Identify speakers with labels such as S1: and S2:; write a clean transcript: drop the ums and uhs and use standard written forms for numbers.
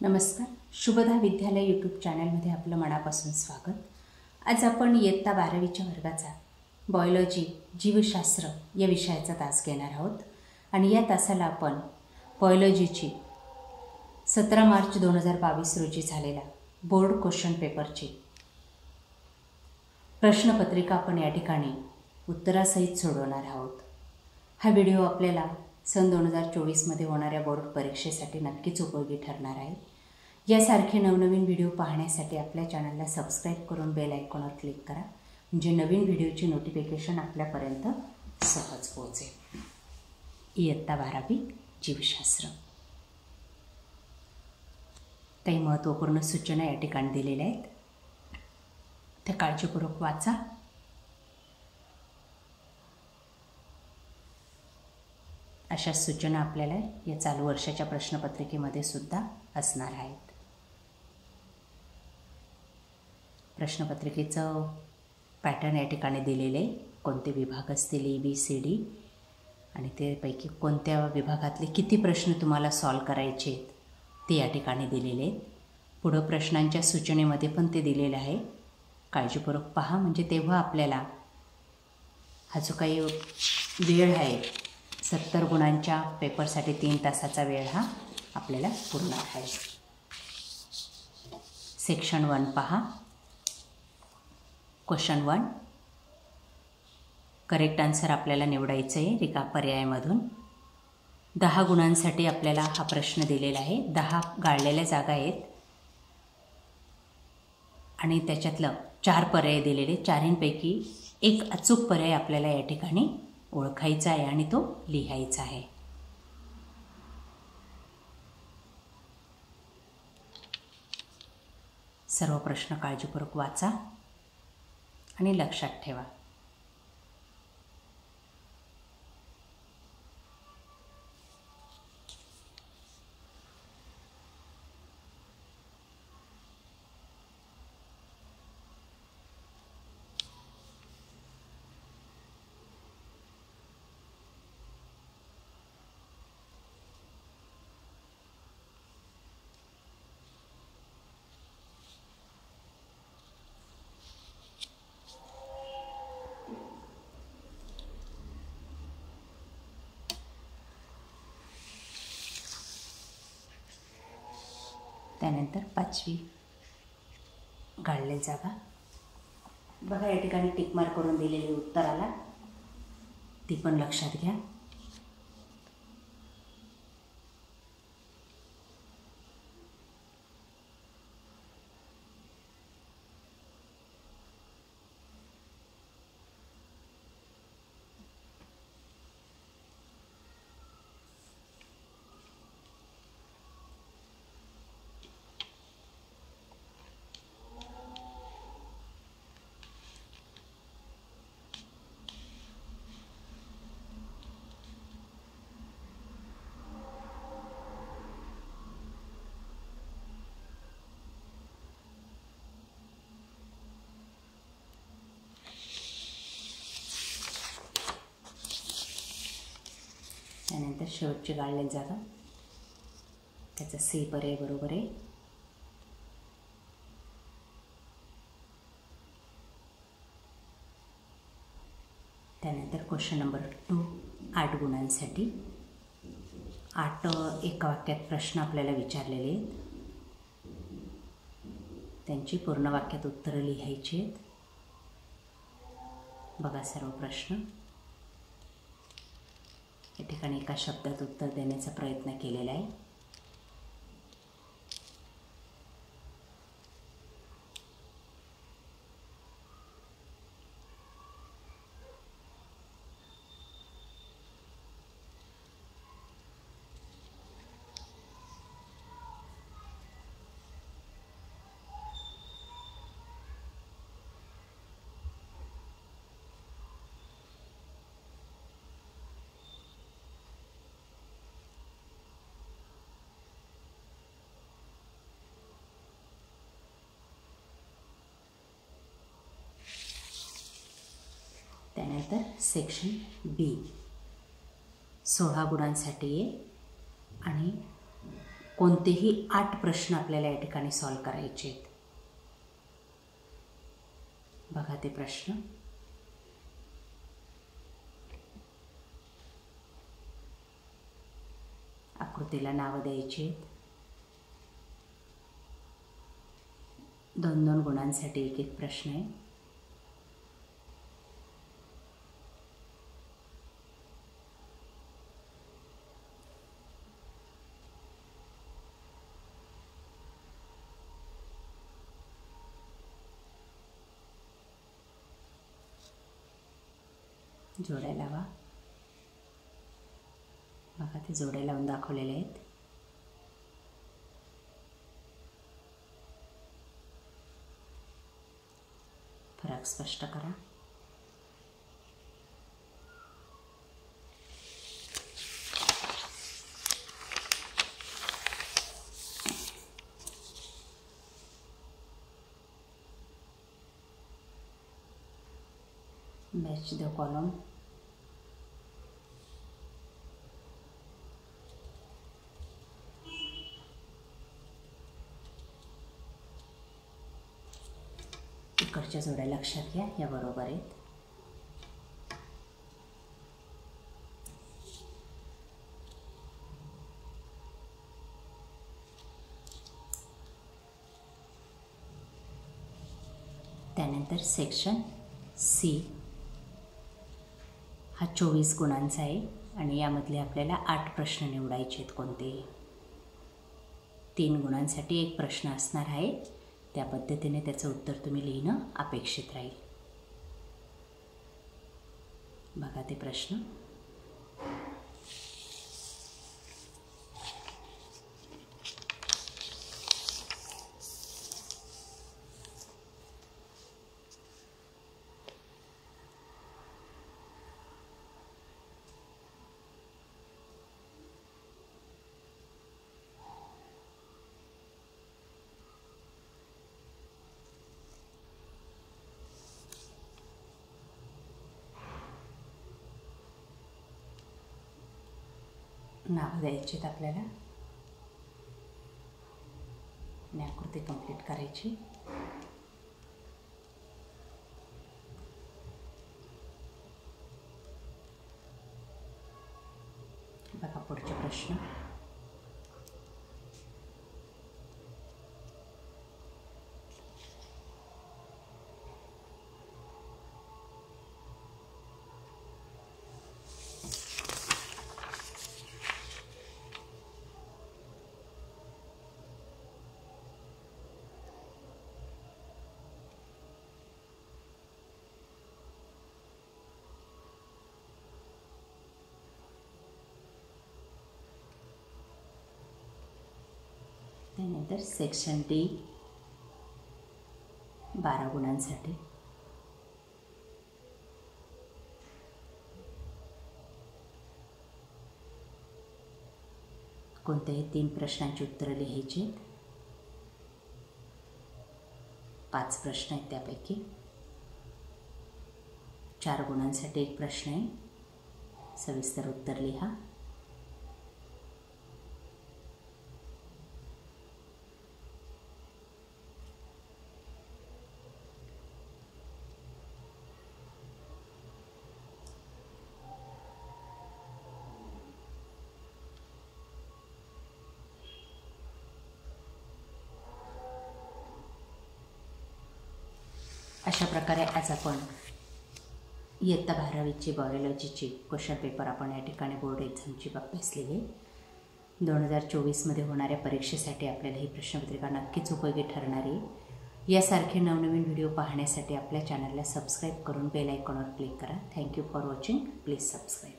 S1: नमस्कार. शुभदा विद्यालय यूट्यूब चॅनलमध्ये आपलं मनापासून स्वागत. आज आपण इयत्ता 12वीच्या वर्गाचा बायोलॉजी जीवशास्त्र या विषयाचा तास घेणार आहोत आणि या तासाला आपण बायोलॉजीची 17 मार्च 2022 रोजी झालेला बोर्ड क्वेश्चन पेपरची प्रश्नपत्रिका आपण या ठिकाणी उत्तरासहित सोडवणार आहोत. हा व्हिडिओ आपल्याला सन 2024 मध्ये होणाऱ्या बोर्ड परीक्षेसाठी नक्कीच उपयोगी ठरणार आहे. यासारखे नवनवीन व्हिडिओ पाहण्यासाठी आपल्या चॅनलला सबस्क्राईब करून बेल आयकॉनवर क्लिक करा, म्हणजे नवीन व्हिडिओची नोटिफिकेशन आपल्यापर्यंत सहज पोहोचेल. इयत्ता 12वी जीवशास्त्र. काही महत्त्वपूर्ण सूचना या ठिकाणी दिलेल्या आहेत, त्या काळजीपूर्वक वाचा. अशा सूचना आपल्याला या चालू वर्षाच्या प्रश्नपत्रिकेमध्ये सुद्धा असणार आहेत. प्रश्नपत्रिकेचं पॅटर्न या ठिकाणी दिलेले, कोणते विभाग असतील ABCD आणि त्यापैकी कोणत्या विभागातले किती प्रश्न तुम्हाला सॉल्व करायचे आहेत ते या ठिकाणी दिलेले आहेत. पुढं प्रश्नांच्या सूचनेमध्ये पण ते दिलेलं आहे, काळजीपूर्वक पहा, म्हणजे तेव्हा आपल्याला हा जो काही वेळ आहे 70 गुणांच्या पेपरसाठी 3 तासाचा वेळ हा आपल्याला पूर्ण आहे. सेक्शन 1 पहा. क्वेश्चन 1, करेक्ट आन्सर आपल्याला निवडायचं आहे रिकाम्या पर्यायामधून. 10 गुणांसाठी आपल्याला हा प्रश्न दिलेला आहे. 10 गाळलेल्या जागा आहेत आणि त्याच्यातलं 4 पर्याय दिलेले. 4पैकी एक अचूक पर्याय आपल्याला या ठिकाणी ओळखायचा आहे आणि तो लिहायचा आहे. सर्व प्रश्न काळजीपूर्वक वाचा आणि लक्षात ठेवा. त्यानंतर 5वी गाळलेली जागा बघा, या ठिकाणी टिक मार्क करून दिलेली उत्तराला, ती पण लक्षात घ्या. त्यानंतर शेवटची गाळलेली जागा, त्याचा C पर्याय बरोबर आहे. त्यानंतर क्वेश्चन नंबर 2, 8 गुणांसाठी 8 एका वाक्यात प्रश्न आपल्याला विचारलेले आहेत. त्यांची पूर्ण वाक्यात उत्तरं लिहायची आहेत. बघा सर्व प्रश्न. या ठिकाणी एका शब्दात उत्तर देण्याचा प्रयत्न केलेला आहे. त्यानंतर सेक्शन B 16 गुणांसाठी आहे आणि कोणतेही 8 प्रश्न आपल्याला या ठिकाणी सॉल्व करायचे आहेत. बघा ते प्रश्न. आकृतीला नावं द्यायची आहेत. 2-2 गुणांसाठी एक एक प्रश्न आहे. जोड्या लावा. बघा ते जोड्या लावून दाखवलेले आहेत. फरक स्पष्ट करा. match the column. इकडच्या जोड्या लक्षात घ्या, या बरोबर आहेत. त्यानंतर सेक्शन सी हा 24 गुणांचा आहे आणि यामधले आपल्याला 8 प्रश्न निवडायचे आहेत. कोणतेही 3 गुणांसाठी एक प्रश्न असणार आहे. त्या पद्धतीने त्याचं उत्तर तुम्ही लिहिणं अपेक्षित राहील. बघा ते प्रश्न. नाव द्यायची आहेत आपल्याला आणि आकृती कंप्लीट करायची. बघा पुढचे प्रश्न. त्यानंतर सेक्शन डी 12 गुणांसाठी. कोणत्याही 3 प्रश्नांची उत्तरं लिहायची. 5 प्रश्न आहेत त्यापैकी. 4 गुणांसाठी एक प्रश्न आहे. सविस्तर उत्तर लिहा. अशा प्रकारे आज आपण इयत्ता 12वीची बायोलॉजीची क्वेश्चन पेपर आपण या ठिकाणी बोर्ड एक्झामची अभ्यासलेली. 2024मध्ये होणाऱ्या परीक्षेसाठी आपल्याला ही प्रश्नपत्रिका नक्कीच उपयोगी ठरणार आहे. यासारखे नवनवीन व्हिडिओ पाहण्यासाठी आपल्या चॅनलला सबस्क्राईब करून बेल आयकॉनवर क्लिक करा. Thank you for watching. Please subscribe.